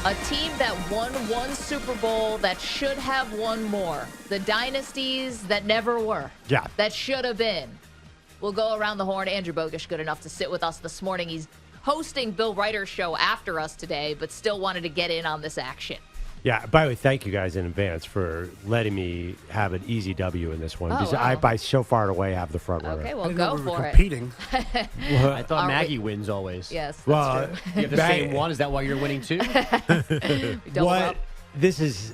A team that won one Super Bowl that should have won more. The dynasties that never were. Yeah. That should have been. We'll go around the horn. Andrew Bogish, good enough to sit with us this morning. He's hosting Bill Ryder's show after us today, but still wanted to get in on this action. Yeah, by the way, thank you guys in advance for letting me have an easy W in this one. Oh, because wow. I, by so far and away, have the front runner. Okay, I well, didn't know go we were for it. competing. I thought Are Maggie we- wins always. Yes, that's Well, true. You have the same one? Is that why you're winning too? Double what up. this is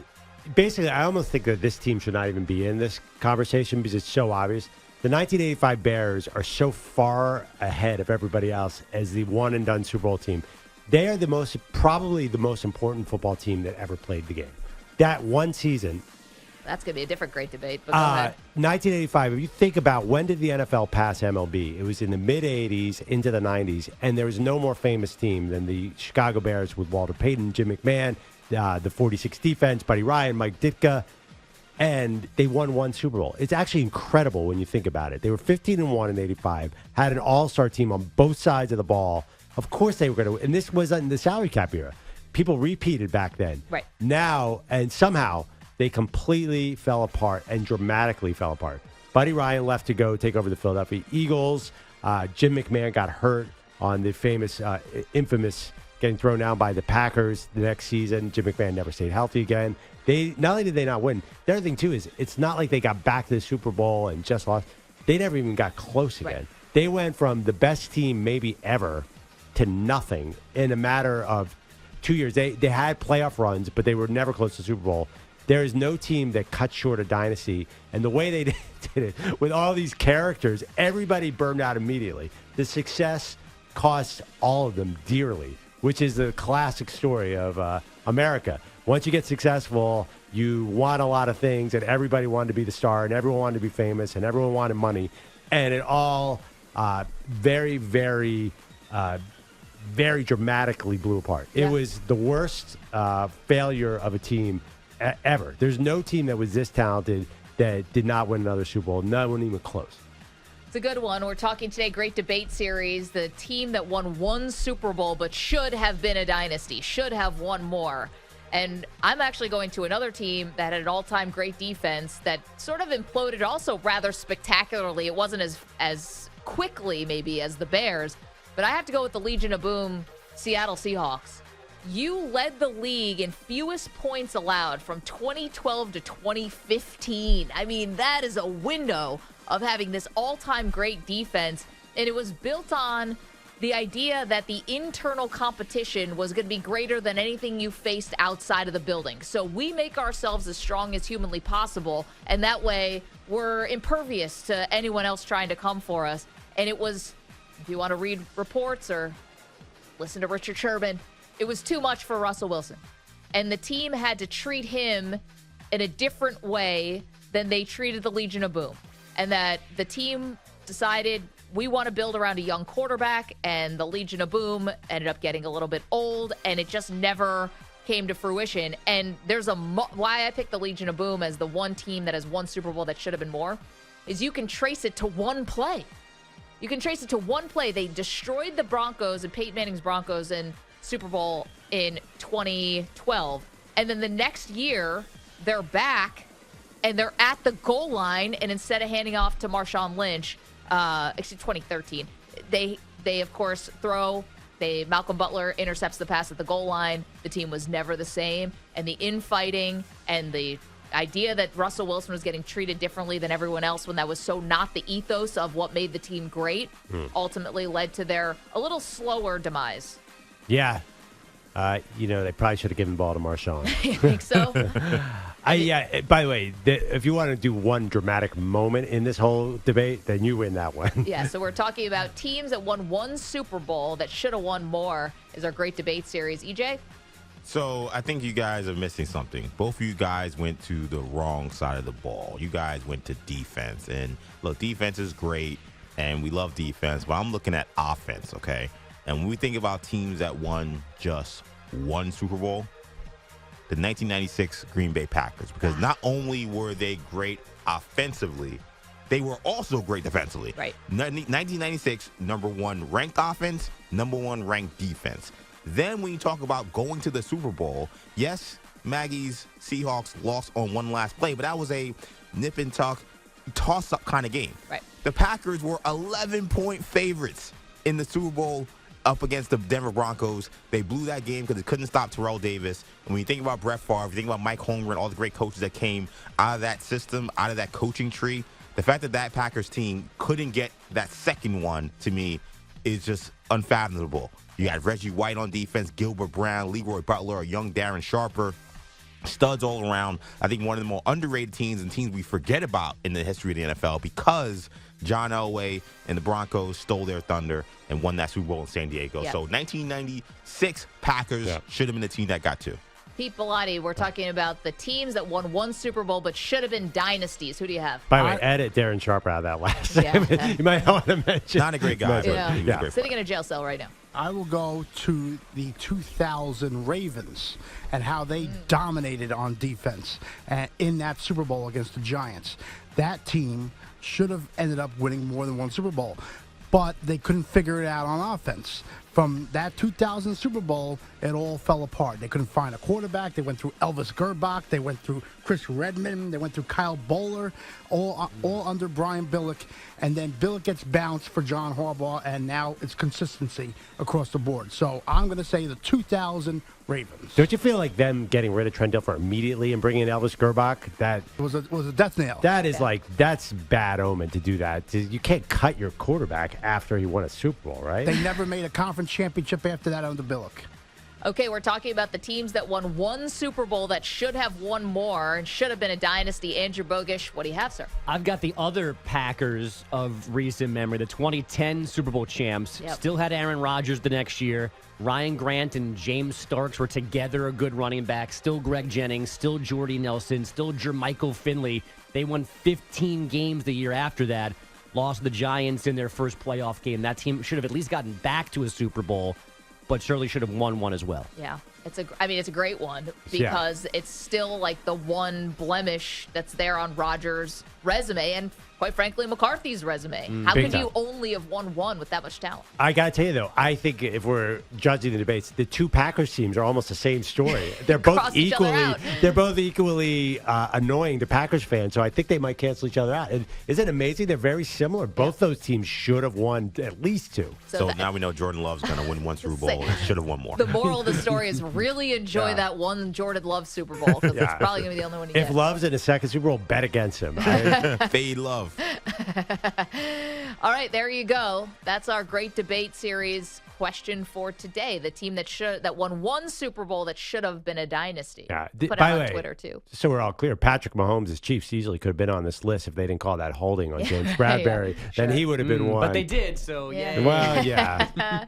basically, I almost think that this team should not even be in this conversation because it's so obvious. The 1985 Bears are so far ahead of everybody else as the one and done Super Bowl team. They are probably the most important football team that ever played the game. That one season, That's going to be a different great debate, but go ahead. 1985, if you think about when did the NFL pass MLB, it was in the mid-'80s into the '90s, and there was no more famous team than the Chicago Bears with Walter Payton, Jim McMahon, the 46 defense, Buddy Ryan, Mike Ditka, and they won one Super Bowl. It's actually incredible when you think about it. They were 15-1 in '85, had an all-star team on both sides of the ball. Of course they were going to, and this was in the salary cap era. People repeated back then. Right. Now, and somehow, they completely fell apart and dramatically fell apart. Buddy Ryan left to go take over the Philadelphia Eagles. Jim McMahon got hurt on the infamous getting thrown down by the Packers the next season. Jim McMahon never stayed healthy again. They not only did they not win, the other thing too is it's not like they got back to the Super Bowl and just lost. They never even got close again. Right. They went from the best team maybe ever to nothing in a matter of 2 years. They had playoff runs, but they were never close to the Super Bowl. There is no team that cut short a dynasty. And the way they did it, with all these characters, everybody burned out immediately. The success cost all of them dearly, which is the classic story of America. Once you get successful, you want a lot of things, and everybody wanted to be the star, and everyone wanted to be famous, and everyone wanted money. And it all very, very dramatically blew apart. Yeah. It was the worst failure of a team ever. There's no team that was this talented that did not win another Super Bowl. No one even close. It's a good one. We're talking today, great debate series. The team that won one Super Bowl but should have been a dynasty, should have won more. And I'm actually going to another team that had an all-time great defense that sort of imploded also rather spectacularly. It wasn't as quickly maybe as the Bears, but I have to go with the Legion of Boom Seattle Seahawks. You led the league in fewest points allowed from 2012 to 2015. I mean, that is a window of having this all-time great defense, and it was built on the idea that the internal competition was going to be greater than anything you faced outside of the building. So we make ourselves as strong as humanly possible, and that way we're impervious to anyone else trying to come for us. And it was, if you want to read reports or listen to Richard Sherman, it was too much for Russell Wilson. And the team had to treat him in a different way than they treated the Legion of Boom. And that the team decided, we want to build around a young quarterback, and the Legion of Boom ended up getting a little bit old, and it just never came to fruition. And there's why I picked the Legion of Boom as the one team that has won Super Bowl that should have been more, is you can trace it to one play. You can trace it to one play. They destroyed the Broncos and Peyton Manning's Broncos in Super Bowl in 2012. And then the next year, they're back, and they're at the goal line, and instead of handing off to Marshawn Lynch, actually 2013, they of course Malcolm Butler intercepts the pass at the goal line. The team was never the same, and the infighting and the idea that Russell Wilson was getting treated differently than everyone else when that was so not the ethos of what made the team great ultimately led to their a little slower demise. Yeah. They probably should have given the ball to Marshawn. You think so? By the way, if you want to do one dramatic moment in this whole debate, then you win that one. Yeah, so we're talking about teams that won one Super Bowl that should have won more is our great debate series. EJ? So I think you guys are missing something. Both of you guys went to the wrong side of the ball. You guys went to defense. And look, defense is great, and we love defense, but I'm looking at offense, okay? And when we think about teams that won just one Super Bowl, the 1996 Green Bay Packers, because not only were they great offensively, they were also great defensively. Right. 1996, number one ranked offense, number one ranked defense. Then when you talk about going to the Super Bowl, yes, Maggie's Seahawks lost on one last play, but that was a nip and tuck, toss-up kind of game. Right. The Packers were 11-point favorites in the Super Bowl up against the Denver Broncos. They blew that game because they couldn't stop Terrell Davis. And when you think about Brett Favre, you think about Mike Holmgren, all the great coaches that came out of that system, out of that coaching tree, the fact that that Packers team couldn't get that second one, to me, is just unfathomable. You got Reggie White on defense, Gilbert Brown, Leroy Butler, a young Darren Sharper. Studs all around. I think one of the more underrated teams and teams we forget about in the history of the NFL because John Elway and the Broncos stole their thunder and won that Super Bowl in San Diego. Yep. So 1996 Packers should have been the team that got to. Pete Bellotti, we're talking about the teams that won one Super Bowl but should have been dynasties. Who do you have? By the way, edit Darren Sharper out of that last. Yeah. You might not want to mention. Not a great guy. Yeah. But he was a great Sitting player. in a jail cell right now. I will go to the 2000 Ravens and how they dominated on defense in that Super Bowl against the Giants. That team should have ended up winning more than one Super Bowl, but they couldn't figure it out on offense. From that 2000 Super Bowl, it all fell apart. They couldn't find a quarterback. They went through Elvis Gerbach. They went through Chris Redmond. They went through Kyle Bowler, all under Brian Billick. And then Billick gets bounced for John Harbaugh, and now it's consistency across the board. So I'm going to say the 2000 Ravens. Don't you feel like them getting rid of Trent Dilfer immediately and bringing in Elvis Gerbach? That It was a death nail. that is that's bad omen to do that. You can't cut your quarterback after he won a Super Bowl, right? They never made a conference championship after that under Billick. Okay, we're talking about the teams that won one Super Bowl that should have won more and should have been a dynasty. Andrew Bogish, what do you have, sir? I've got the other Packers of recent memory, the 2010 Super Bowl champs. Yep. Still had Aaron Rodgers the next year. Ryan Grant and James Starks were together a good running back. Still Greg Jennings, still Jordy Nelson, still Jermichael Finley. They won 15 games the year after that. Lost the Giants in their first playoff game. That team should have at least gotten back to a Super Bowl, but surely should have won one as well. Yeah, it's a great one because it's still like the one blemish that's there on Rodgers' resume and, quite frankly, McCarthy's resume. How Big could time. you only have won one with that much talent? I got to tell you, though, I think if we're judging the debates, the two Packers teams are almost the same story. They're both Cross each other equally out. they're both equally annoying to Packers fans, so I think they might cancel each other out. And isn't it amazing? They're very similar. Both those teams should have won at least two. So now we know Jordan Love's going to win one Super Bowl and should have won more. The moral of the story is really enjoy that one Jordan Love Super Bowl because it's probably going to be the only one you If get. Love's in a second Super Bowl, bet against him. Fade Love. All right, there you go. That's our great debate series question for today. The team that won one Super Bowl that should have been a dynasty. Yeah. Put it By the on way, Twitter, too. So we're all clear. Patrick Mahomes, as Chiefs, easily could have been on this list if they didn't call that holding on James Bradbury. sure. Then he would have been one. But they did, so yeah. Yeah. Well, yeah.